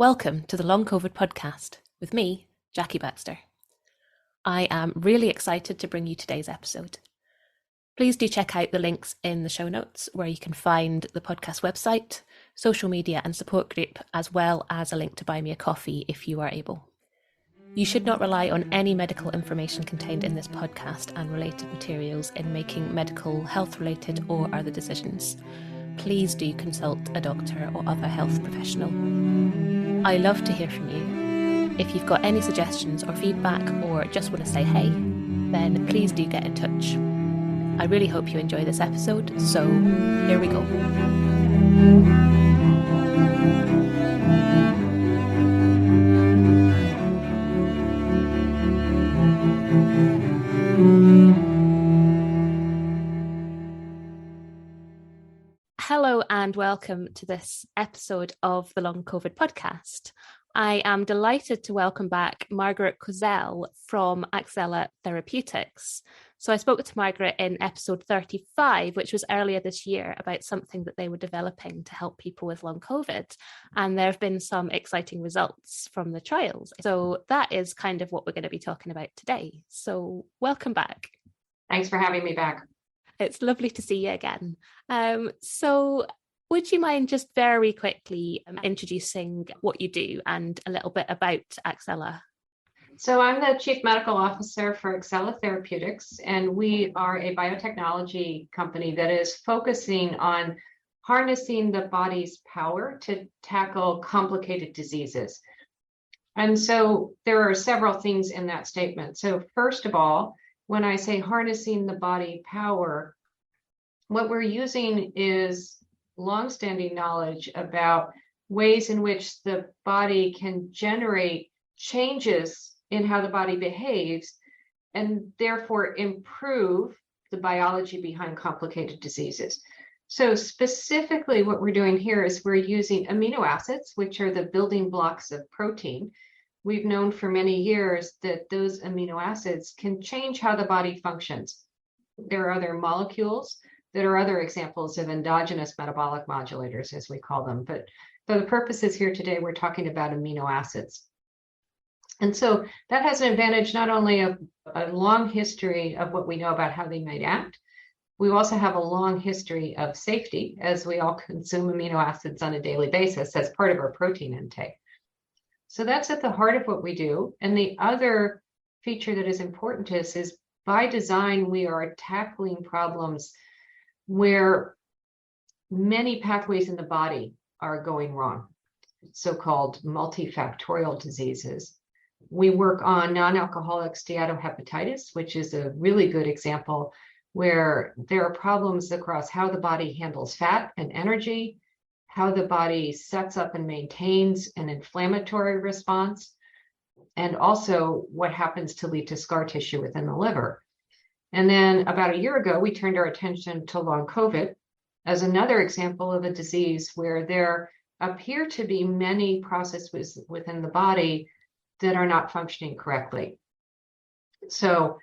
Welcome to the LongCovidPodcast with me, Jackie Baxter. I am really excited to bring you today's episode. Please do check out the links in the show notes where you can find the podcast website, social media and support group, as well as a link to buy me a coffee if you are able. You should not rely on any medical information contained in this podcast and related materials in making medical, health-related or other decisions. Please do consult a doctor or other health professional. I love to hear from you. If you've got any suggestions or feedback or just want to say hey, then please do get in touch. I really hope you enjoy this episode, so here we go. Hello and welcome to this episode of the Long COVID podcast. I am delighted to welcome back Margaret Koziel from Axcella Therapeutics. So I spoke to Margaret in episode 35, which was earlier this year, about something that they were developing to help people with long COVID. And there have been some exciting results from the trials. So that is kind of what we're going to be talking about today. So welcome back. Thanks for having me back. It's lovely to see you again. So would you mind just very quickly introducing what you do and a little bit about Axcella? So I'm the Chief Medical Officer for Axcella Therapeutics, and we are a biotechnology company that is focusing on harnessing the body's power to tackle complicated diseases. And so there are several things in that statement. So first of all, when I say harnessing the body power, what we're using is longstanding knowledge about ways in which the body can generate changes in how the body behaves and therefore improve the biology behind complicated diseases. So specifically what we're doing here is we're using amino acids, which are the building blocks of protein. We've known for many years that those amino acids can change how the body functions. There are other molecules that are other examples of endogenous metabolic modulators, as we call them. But for the purposes here today, we're talking about amino acids. And so that has an advantage, not only of a long history of what we know about how they might act, we also have a long history of safety, as we all consume amino acids on a daily basis as part of our protein intake. So that's at the heart of what we do. And the other feature that is important to us is by design, we are tackling problems where many pathways in the body are going wrong, so-called multifactorial diseases. We work on non-alcoholic steatohepatitis, which is a really good example where there are problems across how the body handles fat and energy, how the body sets up and maintains an inflammatory response, and also what happens to lead to scar tissue within the liver. And then about a year ago, we turned our attention to long COVID as another example of a disease where there appear to be many processes within the body that are not functioning correctly. So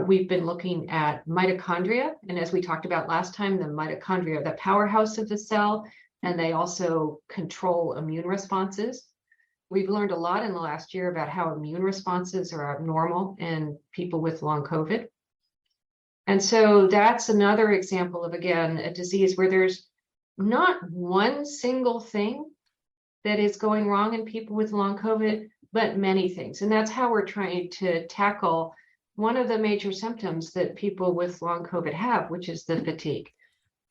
we've been looking at mitochondria, and as we talked about last time, the mitochondria are the powerhouse of the cell, and they also control immune responses. We've learned a lot in the last year about how immune responses are abnormal in people with long COVID. And so that's another example of, again, a disease where there's not one single thing that is going wrong in people with long COVID, but many things. And that's how we're trying to tackle one of the major symptoms that people with long COVID have, which is the fatigue.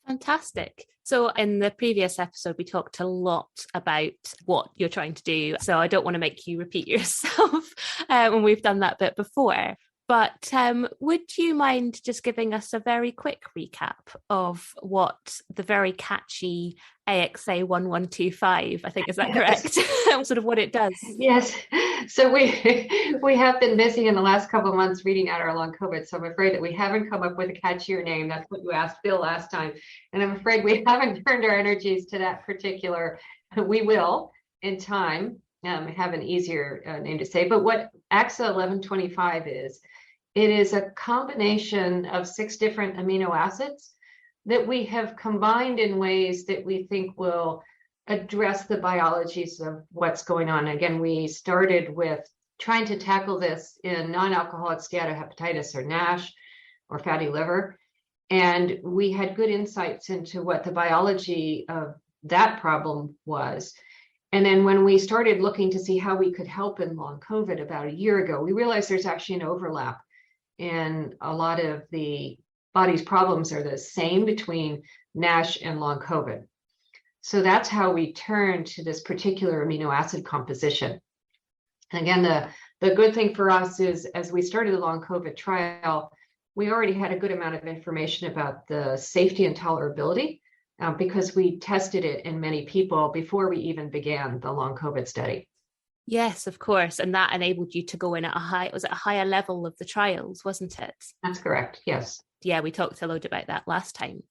Fantastic. So in the previous episode, we talked a lot about what you're trying to do. So I don't want to make you repeat yourself when we've done that bit before. But would you mind just giving us a very quick recap of what the very catchy AXA1125, I think, is that correct? Sort of what it does. Yes. So we have been busy in the last couple of months reading out our long COVID. So I'm afraid that we haven't come up with a catchier name. That's what you asked Bill last time. And I'm afraid we haven't turned our energies to that particular. We will in time have an easier name to say. But what AXA1125 is, it is a combination of 6 different amino acids that we have combined in ways that we think will address the biologies of what's going on. Again, we started with trying to tackle this in non-alcoholic steatohepatitis or NASH or fatty liver. And we had good insights into what the biology of that problem was. And then when we started looking to see how we could help in long COVID about a year ago, we realized there's actually an overlap in a lot of the body's problems are the same between NASH and long COVID. So that's how we turned to this particular amino acid composition. And again, the good thing for us is as we started the long COVID trial, we already had a good amount of information about the safety and tolerability because we tested it in many people before we even began the long COVID study. Yes, of course. And that enabled you to go in at a higher level of the trials, wasn't it? That's correct. Yes. Yeah, we talked a lot about that last time.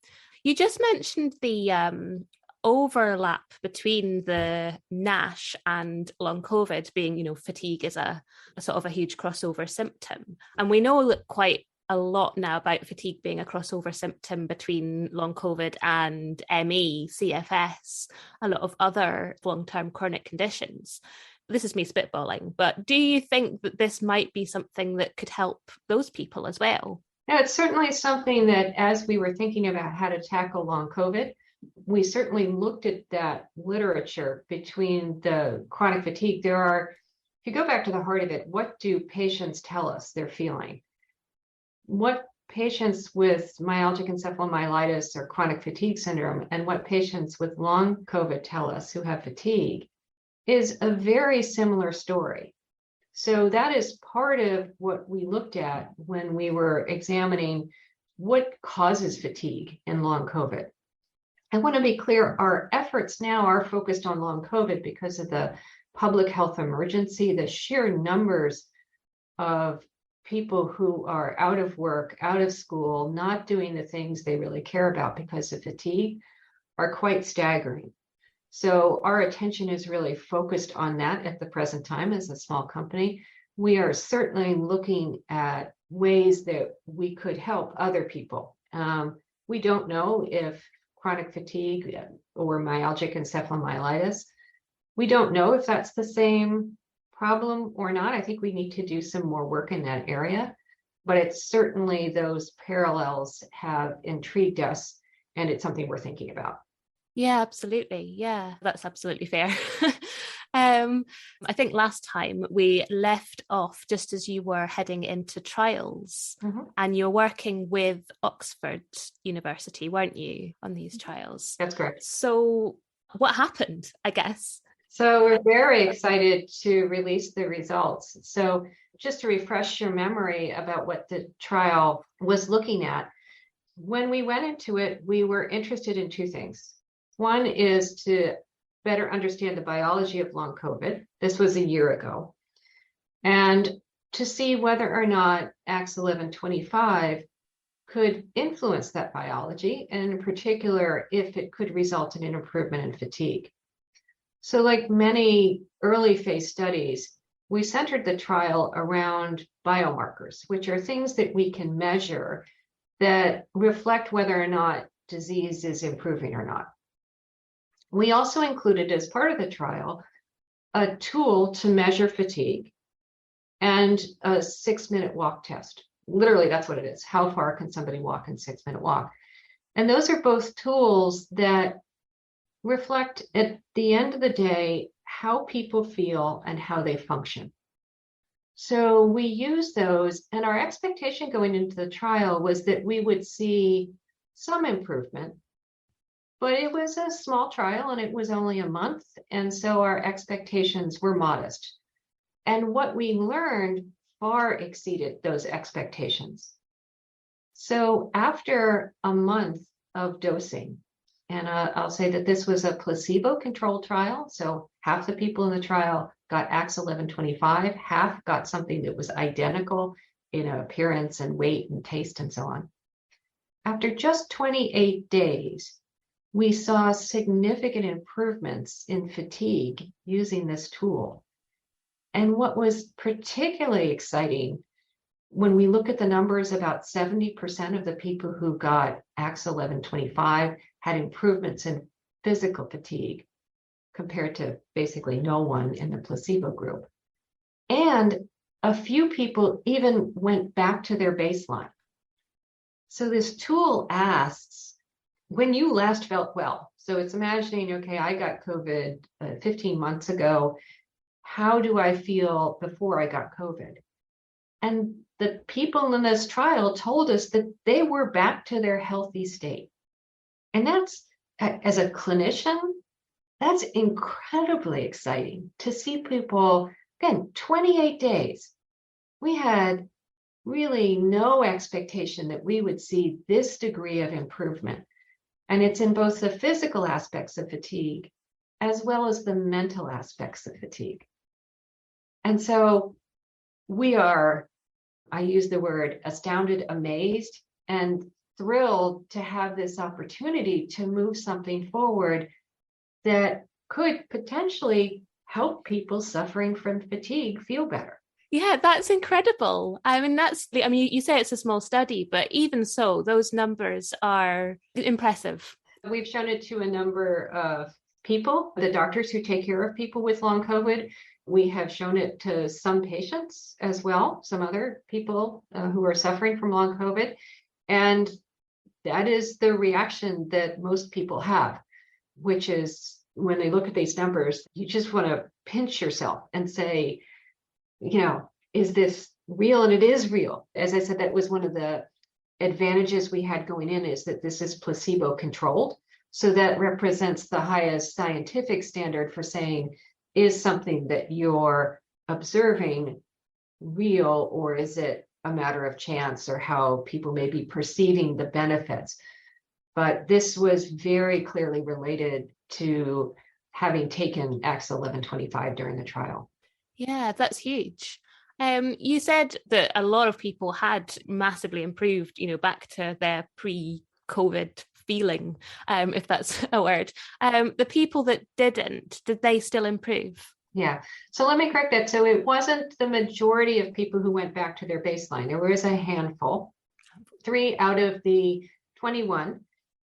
You just mentioned the overlap between the NASH and long COVID being, fatigue is a sort of a huge crossover symptom. And we know that quite a lot now about fatigue being a crossover symptom between long COVID and ME, CFS, a lot of other long-term chronic conditions. This is me spitballing, but do you think that this might be something that could help those people as well? Yeah, it's certainly something that as we were thinking about how to tackle long COVID, we certainly looked at that literature between the chronic fatigue. If you go back to the heart of it, what do patients tell us they're feeling? What patients with myalgic encephalomyelitis or chronic fatigue syndrome and what patients with long COVID tell us who have fatigue is a very similar story. So that is part of what we looked at when we were examining what causes fatigue in long COVID. I want to be clear, our efforts now are focused on long COVID because of the public health emergency, the sheer numbers of people who are out of work, out of school, not doing the things they really care about because of fatigue are quite staggering. So our attention is really focused on that at the present time as a small company. We are certainly looking at ways that we could help other people. We don't know if chronic fatigue or myalgic encephalomyelitis, we don't know if that's the same problem or not. I think we need to do some more work in that area, but it's certainly those parallels have intrigued us and it's something we're thinking about. Yeah, absolutely. Yeah, that's absolutely fair. I think last time we left off just as you were heading into trials and you're working with Oxford University, weren't you, on these trials? That's correct. So what happened, I guess? So we're very excited to release the results. So just to refresh your memory about what the trial was looking at, when we went into it, we were interested in two things. One is to better understand the biology of long COVID. This was a year ago. And to see whether or not AXA1125 could influence that biology, and in particular, if it could result in an improvement in fatigue. So like many early phase studies, we centered the trial around biomarkers, which are things that we can measure that reflect whether or not disease is improving or not. We also included as part of the trial a tool to measure fatigue and a 6-minute walk test. Literally, that's what it is. How far can somebody walk in 6-minute walk? And those are both tools that reflect at the end of the day how people feel and how they function. So we use those, and our expectation going into the trial was that we would see some improvement, but it was a small trial and it was only a month, and so our expectations were modest. And what we learned far exceeded those expectations. So after a month of dosing, and I'll say that this was a placebo-controlled trial, so half the people in the trial got AXA1125, half got something that was identical in appearance and weight and taste and so on. After just 28 days, we saw significant improvements in fatigue using this tool. And what was particularly exciting, when we look at the numbers, about 70% of the people who got AXA1125 had improvements in physical fatigue. compared to basically no one in the placebo group. And a few people even went back to their baseline. So this tool asks, when you last felt well, so it's imagining, okay, I got COVID 15 months ago. How do I feel before I got COVID? And the people in this trial told us that they were back to their healthy state. And that's, as a clinician, that's incredibly exciting to see people, again, 28 days. We had really no expectation that we would see this degree of improvement. And it's in both the physical aspects of fatigue as well as the mental aspects of fatigue. And so we are, I use the word astounded, amazed, and thrilled to have this opportunity to move something forward that could potentially help people suffering from fatigue feel better. Yeah, that's incredible. I mean, you say it's a small study, but even so, those numbers are impressive. We've shown it to a number of people, the doctors who take care of people with long COVID. We have shown it to some patients as well, some other people who are suffering from long COVID. And that is the reaction that most people have, which is when they look at these numbers, you just want to pinch yourself and say, is this real? And it is real. As I said, that was one of the advantages we had going in, is that this is placebo controlled. So that represents the highest scientific standard for saying, is something that you're observing real, or is it a matter of chance, or how people may be perceiving the benefits? But this was very clearly related to having taken AXA1125 during the trial. Yeah, that's huge. You said that a lot of people had massively improved, back to their pre-COVID feeling, if that's a word. The people that did they still improve? Yeah. So let me correct that. So it wasn't the majority of people who went back to their baseline. There was a handful. 3 out of the 21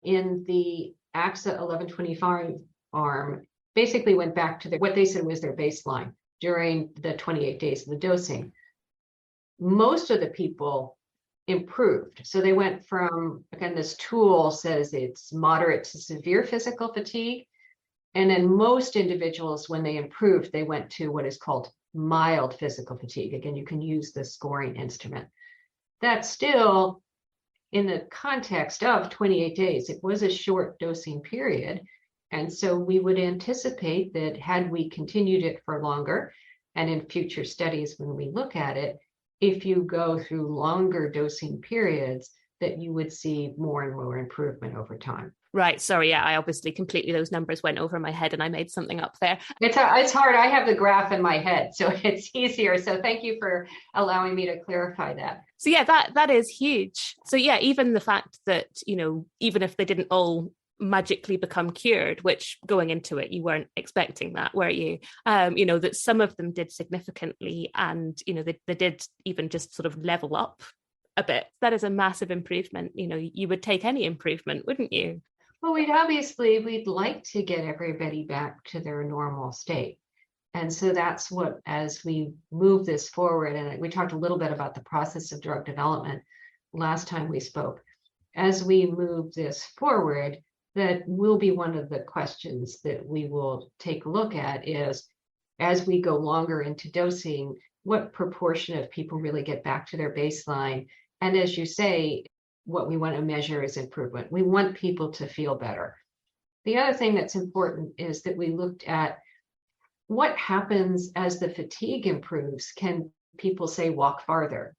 in the AXA1125 arm basically went back to what they said was their baseline during the 28 days of the dosing. Most of the people improved. So they went from, again, this tool says it's moderate to severe physical fatigue. And then most individuals, when they improved, they went to what is called mild physical fatigue. Again, you can use the scoring instrument. That's still, in the context of 28 days, it was a short dosing period. And so we would anticipate that had we continued it for longer, and in future studies when we look at it, if you go through longer dosing periods, that you would see more and more improvement over time. Right. Sorry. Yeah, I obviously those numbers went over my head and I made something up there. It's hard. I have the graph in my head, so it's easier. So thank you for allowing me to clarify that. So yeah, that is huge. So yeah, even the fact that, even if they didn't all magically become cured, which going into it, you weren't expecting that, were you? That some of them did significantly, and, they did even just sort of level up a bit. That is a massive improvement. You would take any improvement, wouldn't you? Well, we'd like to get everybody back to their normal state. And so that's what, as we move this forward, and we talked a little bit about the process of drug development last time we spoke, as we move this forward, that will be one of the questions that we will take a look at is, as we go longer into dosing, what proportion of people really get back to their baseline? And as you say, what we want to measure is improvement. We want people to feel better. The other thing that's important is that we looked at what happens as the fatigue improves. Can people, say, walk farther?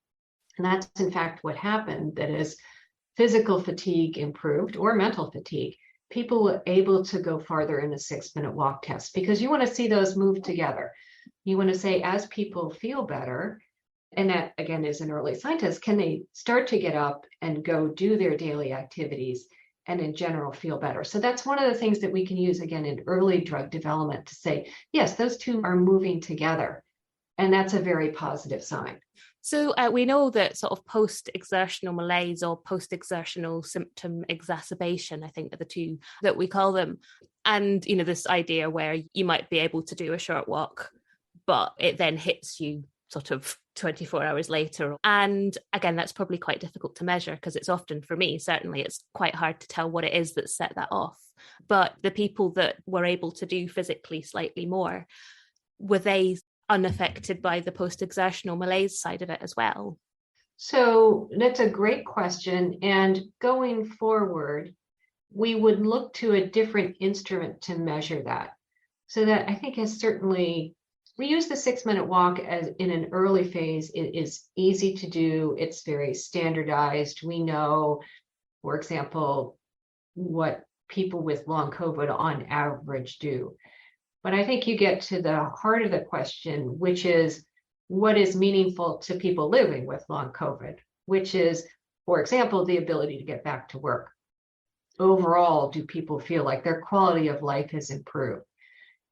And that's in fact what happened. That is, physical fatigue improved, or mental fatigue. People were able to go farther in the 6-minute walk test, because you want to see those move together. You want to say, as people feel better, and that, again, is an early scientist, can they start to get up and go do their daily activities and in general feel better? So that's one of the things that we can use, again, in early drug development to say, yes, those two are moving together. And that's a very positive sign. So we know that sort of post-exertional malaise or post-exertional symptom exacerbation, I think are the two that we call them. And, this idea where you might be able to do a short walk, but it then hits you sort of 24 hours later. And again, that's probably quite difficult to measure because it's often, for me, certainly, it's quite hard to tell what it is that set that off. But the people that were able to do physically slightly more, were they unaffected by the post-exertional malaise side of it as well? So that's a great question. And going forward, we would look to a different instrument to measure that. So that I think has certainly, we use the 6-minute walk as in an early phase. It is easy to do. It's very standardized. We know, for example, what people with long COVID on average do. But I think you get to the heart of the question, which is what is meaningful to people living with long COVID, which is, for example, the ability to get back to work. Overall, do people feel like their quality of life has improved?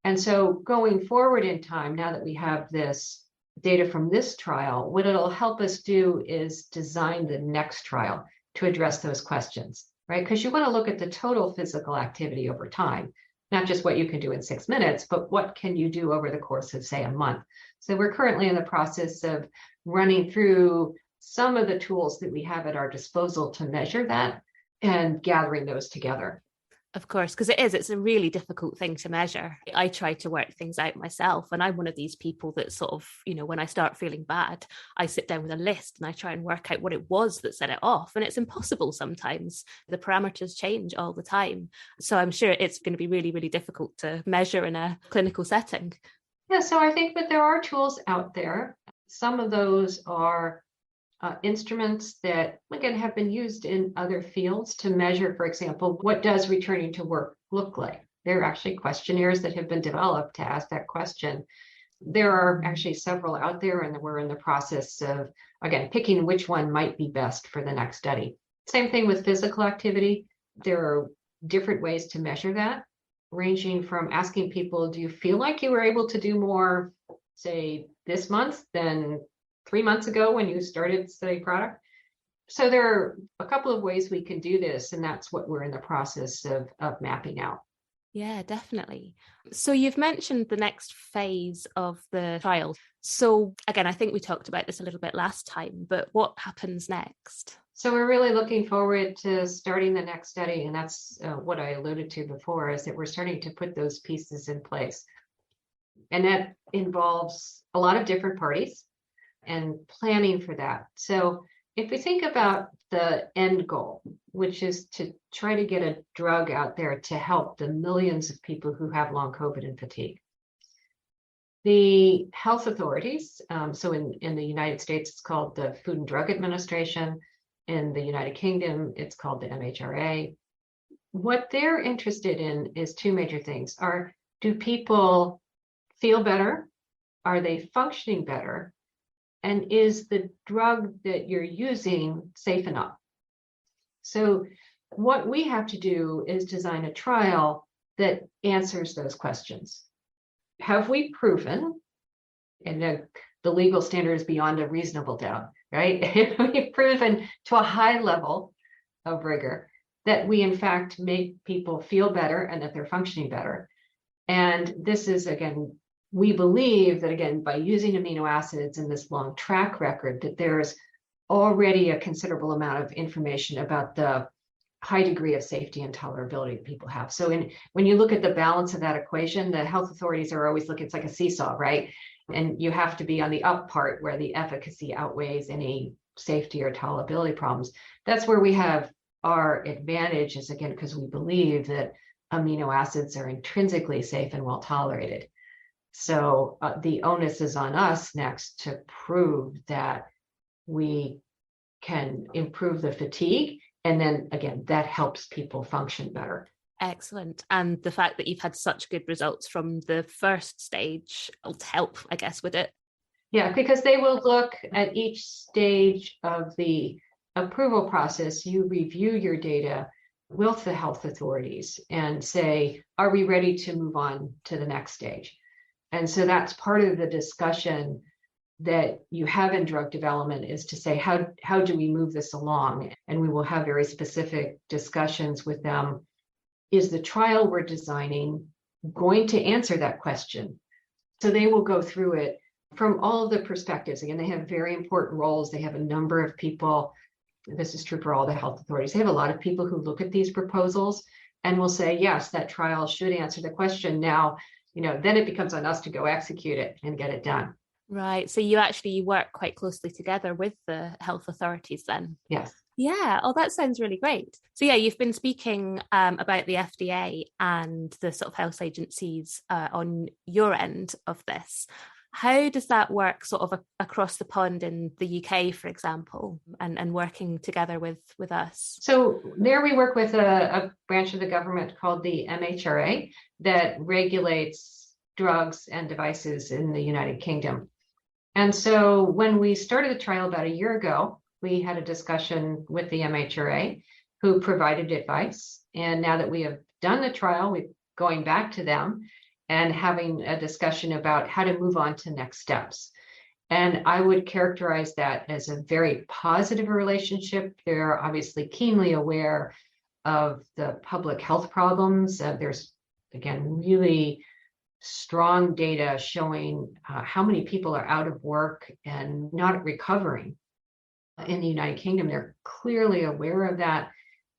And so going forward in time, now that we have this data from this trial, what it'll help us do is design the next trial to address those questions, right? Because you want to look at the total physical activity over time, not just what you can do in 6 minutes, but what can you do over the course of, say, a month. So we're currently in the process of running through some of the tools that we have at our disposal to measure that and gathering those together. Of course, because it's a really difficult thing to measure. I try to work things out myself, and I'm one of these people that sort of, when I start feeling bad, I sit down with a list and I try and work out what it was that set it off. And it's impossible sometimes. The parameters change all the time. So I'm sure it's going to be really, really difficult to measure in a clinical setting. Yeah, so I think that there are tools out there. Some of those are instruments that, again, have been used in other fields to measure, for example, what does returning to work look like? There are actually questionnaires that have been developed to ask that question. There are actually several out there, and we're in the process of, again, picking which one might be best for the next study. Same thing with physical activity. There are different ways to measure that, ranging from asking people, do you feel like you were able to do more, say, this month than 3 months ago when you started study product? So there are a couple of ways we can do this, and that's what we're in the process of mapping out. Yeah, definitely. So you've mentioned the next phase of the trial. So again, I think we talked about this a little bit last time, but what happens next? So we're really looking forward to starting the next study, and that's what I alluded to before, is that we're starting to put those pieces in place. And that involves a lot of different parties and planning for that. So if we think about the end goal, which is to try to get a drug out there to help the millions of people who have long COVID and fatigue, the health authorities, so in the United States, it's called the Food and Drug Administration. In the United Kingdom, it's called the MHRA. What they're interested in is two major things. Do people feel better? Are they functioning better? And is the drug that you're using safe enough? So what we have to do is design a trial that answers those questions. Have we proven, and the legal standard is beyond a reasonable doubt, right? We've proven to a high level of rigor that we in fact make people feel better and that they're functioning better. And this is, again, we believe that, again, by using amino acids in this long track record, that there's already a considerable amount of information about the high degree of safety and tolerability that people have. So when you look at the balance of that equation, the health authorities are always looking, it's like a seesaw, right? And you have to be on the up part where the efficacy outweighs any safety or tolerability problems. That's where we have our advantage, is, again, because we believe that amino acids are intrinsically safe and well tolerated. So the onus is on us next to prove that we can improve the fatigue. And then, again, that helps people function better. Excellent. And the fact that you've had such good results from the first stage will help, I guess, with it. Yeah, because they will look at each stage of the approval process. You review your data with the health authorities and say, are we ready to move on to the next stage? And so that's part of the discussion that you have in drug development is to say, how do we move this along? And we will have very specific discussions with them. Is the trial we're designing going to answer that question? So they will go through it from all of the perspectives. Again, they have very important roles. They have a number of people. This is true for all the health authorities. They have a lot of people who look at these proposals and will say, yes, that trial should answer the question. Now, then it becomes on us to go execute it and get it done. Right. So you actually work quite closely together with the health authorities then? Yes. Yeah. Oh, that sounds really great. So yeah, you've been speaking about the FDA and the sort of health agencies on your end of this. How does that work sort of across the pond in the UK, for example, and working together with us? So there we work with a branch of the government called the MHRA that regulates drugs and devices in the United Kingdom. And so when we started the trial about a year ago, we had a discussion with the MHRA who provided advice. And now that we have done the trial, we're going back to them and having a discussion about how to move on to next steps. And I would characterize that as a very positive relationship. They're obviously keenly aware of the public health problems. There's, again, really strong data showing how many people are out of work and not recovering in the United Kingdom. They're clearly aware of that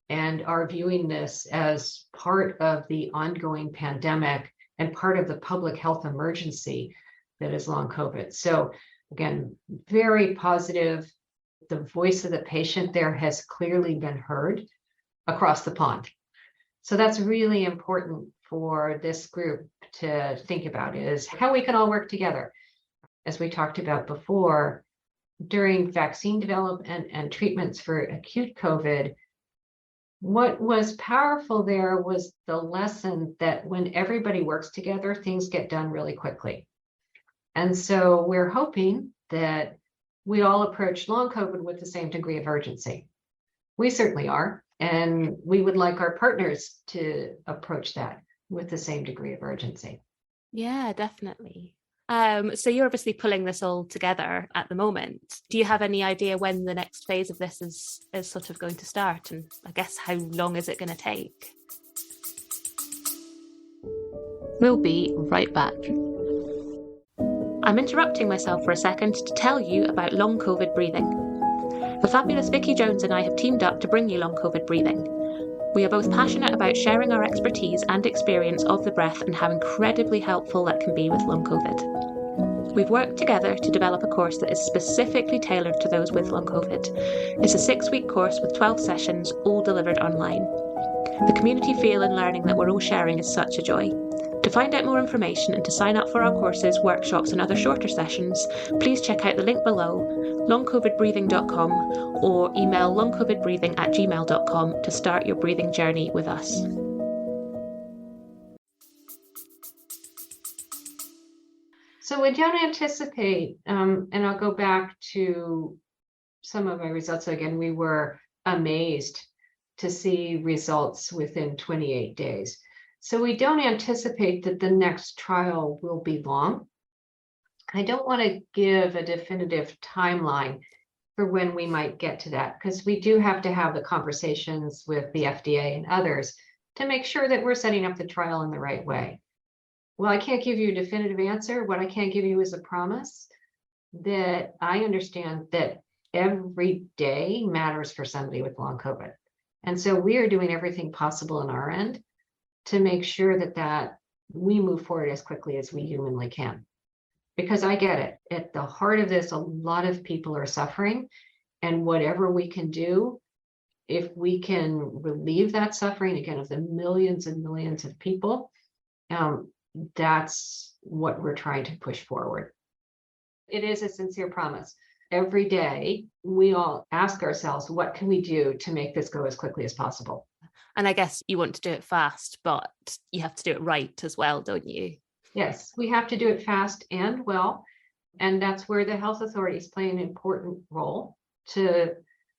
and are viewing this as part of the ongoing pandemic and part of the public health emergency that is long COVID. So again, very positive. The voice of the patient there has clearly been heard across the pond. So that's really important for this group to think about, is how we can all work together. As we talked about before, during vaccine development and treatments for acute COVID, what was powerful there was the lesson that when everybody works together, things get done really quickly. And so we're hoping that we all approach long COVID with the same degree of urgency. We certainly are. And we would like our partners to approach that with the same degree of urgency. Yeah, definitely. So you're obviously pulling this all together at the moment. Do you have any idea when the next phase of this is sort of going to start? And I guess how long is it going to take? We'll be right back. I'm interrupting myself for a second to tell you about long COVID breathing. The fabulous Vicky Jones and I have teamed up to bring you long COVID breathing. We are both passionate about sharing our expertise and experience of the breath and how incredibly helpful that can be with long COVID. We've worked together to develop a course that is specifically tailored to those with long COVID. It's a 6-week course with 12 sessions, all delivered online. The community feel and learning that we're all sharing is such a joy. To find out more information and to sign up for our courses, workshops and other shorter sessions, please check out the link below, longcovidbreathing.com, or email longcovidbreathing@gmail.com to start your breathing journey with us. So we don't anticipate, and I'll go back to some of my results. Again, we were amazed to see results within 28 days. So we don't anticipate that the next trial will be long. I don't want to give a definitive timeline for when we might get to that, because we do have to have the conversations with the FDA and others to make sure that we're setting up the trial in the right way. Well, I can't give you a definitive answer. What I can give you is a promise that I understand that every day matters for somebody with long COVID. And so we are doing everything possible on our end to make sure that we move forward as quickly as we humanly can. Because I get it. At the heart of this, a lot of people are suffering. And whatever we can do, if we can relieve that suffering, again, of the millions and millions of people, that's what we're trying to push forward. It is a sincere promise. Every day, we all ask ourselves, what can we do to make this go as quickly as possible? And I guess you want to do it fast, but you have to do it right as well, don't you? Yes, we have to do it fast and well. And that's where the health authorities play an important role to,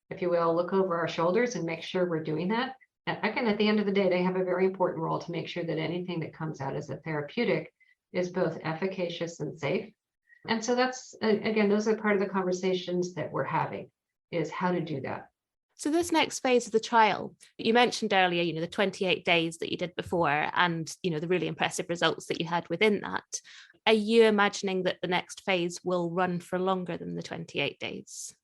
if you will, look over our shoulders and make sure we're doing that. And again, at the end of the day, they have a very important role to make sure that anything that comes out as a therapeutic is both efficacious and safe. And so that's, again, those are part of the conversations that we're having, is how to do that. So this next phase of the trial, you mentioned earlier, the 28 days that you did before and, the really impressive results that you had within that. Are you imagining that the next phase will run for longer than the 28 days?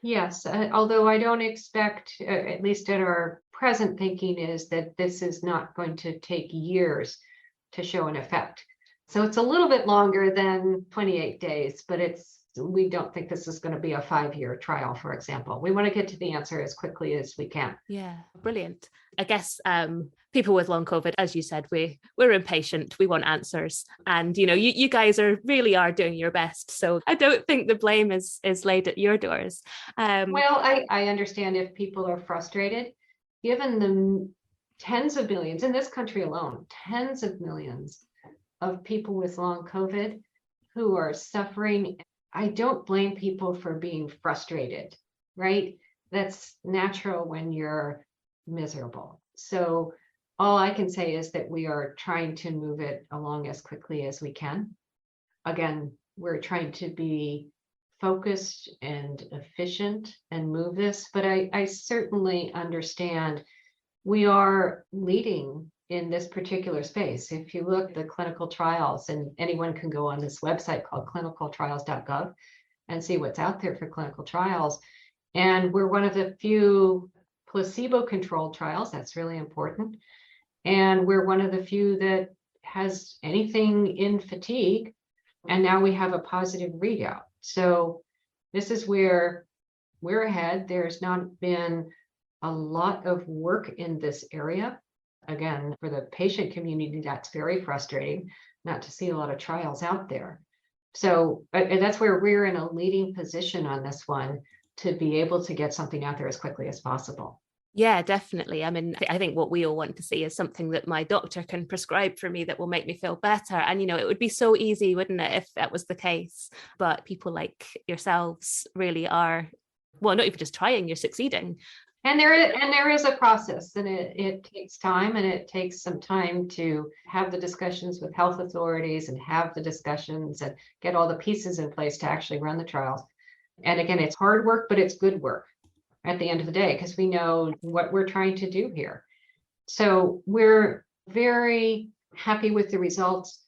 Yes, although I don't expect, at least in our present thinking, is that this is not going to take years to show an effect. So it's a little bit longer than 28 days, but we don't think this is going to be a 5-year trial, for example. We want to get to the answer as quickly as we can. Yeah, brilliant. I guess people with long COVID, as you said, we're impatient. We want answers. And, you guys really are doing your best. So I don't think the blame is laid at your doors. Well, I understand if people are frustrated, given the tens of millions, in this country alone, tens of millions of people with long COVID who are suffering. I don't blame people for being frustrated, right? That's natural when you're miserable. So all I can say is that we are trying to move it along as quickly as we can. Again, we're trying to be focused and efficient and move this, but I certainly understand we are leading in this particular space. If you look at the clinical trials, and anyone can go on this website called clinicaltrials.gov and see what's out there for clinical trials. And we're one of the few placebo-controlled trials. That's really important. And we're one of the few that has anything in fatigue. And now we have a positive readout. So this is where we're ahead. There's not been a lot of work in this area. Again, for the patient community, that's very frustrating not to see a lot of trials out there. So and that's where we're in a leading position on this one, to be able to get something out there as quickly as possible. Yeah, definitely. I mean, I think what we all want to see is something that my doctor can prescribe for me that will make me feel better. And, it would be so easy, wouldn't it, if that was the case? But people like yourselves really are, well, not even just trying, you're succeeding. And there is a process, and it takes time, and it takes some time to have the discussions with health authorities and have the discussions and get all the pieces in place to actually run the trials. And again, it's hard work, but it's good work at the end of the day, because we know what we're trying to do here. So we're very happy with the results.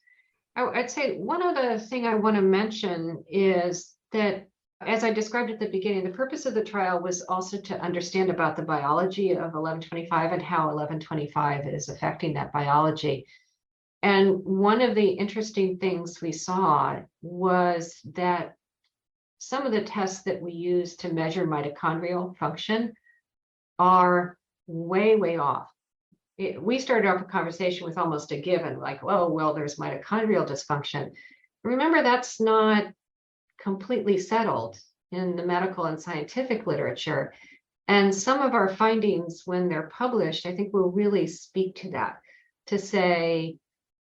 I'd say one other thing I want to mention is that, as I described at the beginning, the purpose of the trial was also to understand about the biology of 1125 and how 1125 is affecting that biology. And one of the interesting things we saw was that some of the tests that we use to measure mitochondrial function are way, way off. We started off a conversation with almost a given, like, oh, well, there's mitochondrial dysfunction. Remember, that's not completely settled in the medical and scientific literature. And some of our findings, when they're published, I think will really speak to that, to say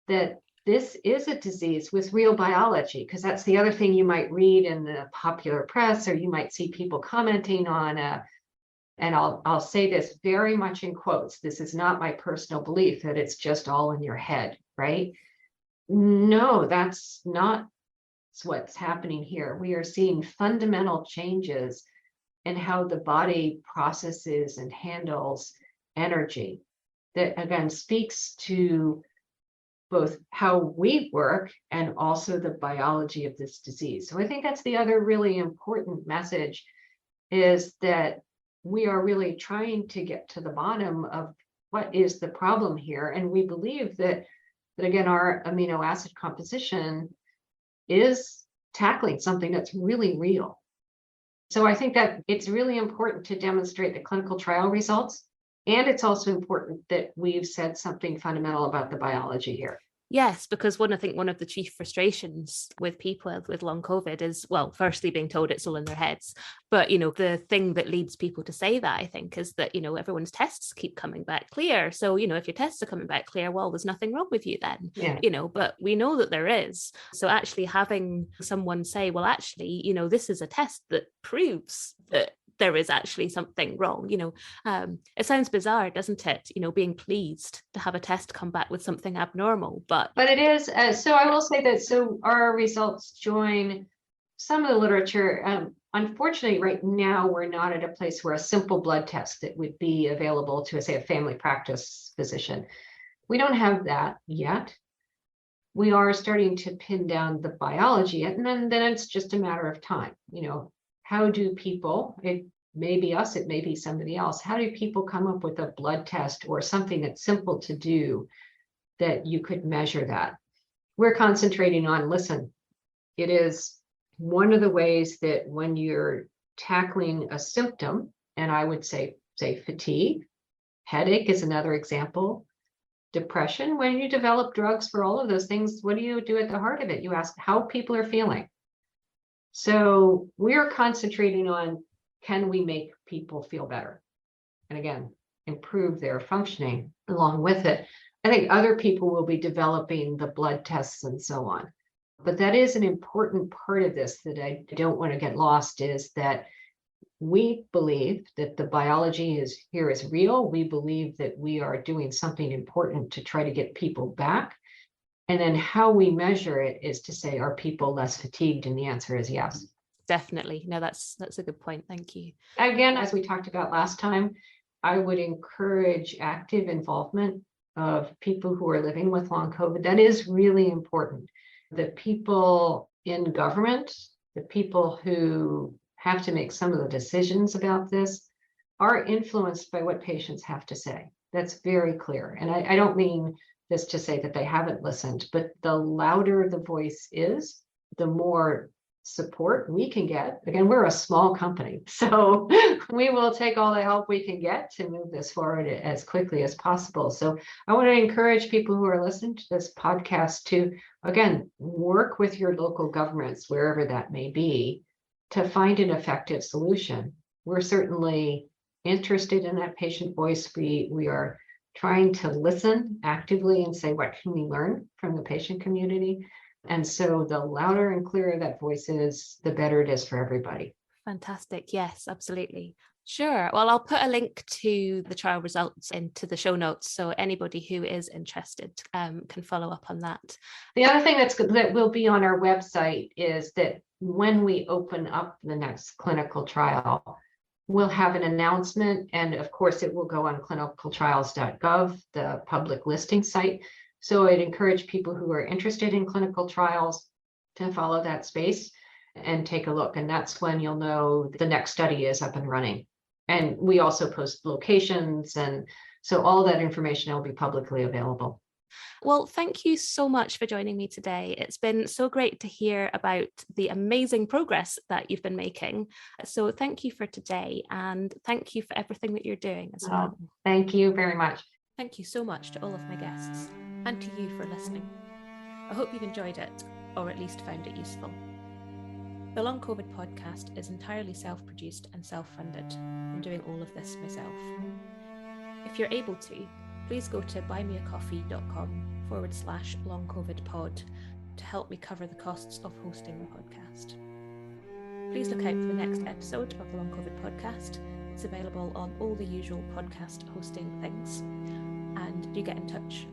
that this is a disease with real biology, because that's the other thing you might read in the popular press, or you might see people commenting on and I'll say this very much in quotes. This is not my personal belief that it's just all in your head, right? No, that's not what's happening here. We are seeing fundamental changes in how the body processes and handles energy that, again, speaks to both how we work and also the biology of this disease. So I think that's the other really important message, is that we are really trying to get to the bottom of what is the problem here. And we believe that again, our amino acid composition is tackling something that's really real. So I think that it's really important to demonstrate the clinical trial results. And it's also important that we've said something fundamental about the biology here. Yes, because one of the chief frustrations with people with long COVID is, well, firstly, being told it's all in their heads. But, the thing that leads people to say that, I think, is that, everyone's tests keep coming back clear. So, if your tests are coming back clear, well, there's nothing wrong with you then, but we know that there is. So actually having someone say, well, actually, this is a test that proves that there is actually something wrong. It sounds bizarre, doesn't it? Being pleased to have a test come back with something abnormal, but it is. So I will say that, so our results join some of the literature. Unfortunately, right now, we're not at a place where a simple blood test that would be available to, say, a family practice physician. We don't have that yet. We are starting to pin down the biology, and then it's just a matter of time. How do people, it may be us, it may be somebody else, how do people come up with a blood test or something that's simple to do that you could measure that? We're concentrating on, listen, it is one of the ways that when you're tackling a symptom, and I would say fatigue, headache is another example, depression, when you develop drugs for all of those things, what do you do at the heart of it? You ask how people are feeling. So we're concentrating on, can we make people feel better? And again, improve their functioning along with it. I think other people will be developing the blood tests and so on. But that is an important part of this that I don't want to get lost, is that we believe that the biology is real. We believe that we are doing something important to try to get people back. And then how we measure it is to say, are people less fatigued? And the answer is yes. Definitely. No, that's a good point. Thank you. Again, as we talked about last time, I would encourage active involvement of people who are living with long COVID. That is really important. The people in government, the people who have to make some of the decisions about this, are influenced by what patients have to say. That's very clear. And I don't mean this to say that they haven't listened, but the louder the voice is, the more support we can get. Again, we're a small company, so we will take all the help we can get to move this forward as quickly as possible. So I want to encourage people who are listening to this podcast to, again, work with your local governments, wherever that may be, to find an effective solution. We're certainly interested in that patient voice. We are trying to listen actively and say, what can we learn from the patient community? And so the louder and clearer that voice is, the better it is for everybody. Fantastic. Yes, absolutely. Sure. Well, I'll put a link to the trial results into the show notes, so anybody who is interested can follow up on that. The other thing that will be on our website is that when we open up the next clinical trial, we'll have an announcement, and of course it will go on clinicaltrials.gov, the public listing site. So I'd encourage people who are interested in clinical trials to follow that space and take a look. And that's when you'll know the next study is up and running. And we also post locations. And so all that information will be publicly available. Well, thank you so much for joining me today. It's been so great to hear about the amazing progress that you've been making. So thank you for today, and thank you for everything that you're doing as well. Thank you very much. Thank you so much to all of my guests, and to you for listening. I hope you've enjoyed it, or at least found it useful. The Long COVID podcast is entirely self-produced and self-funded. I'm doing all of this myself. If you're able to, please go to buymeacoffee.com/LongCovidPod to help me cover the costs of hosting the podcast. Please look out for the next episode of the Long COVID podcast. It's available on all the usual podcast hosting things. And do get in touch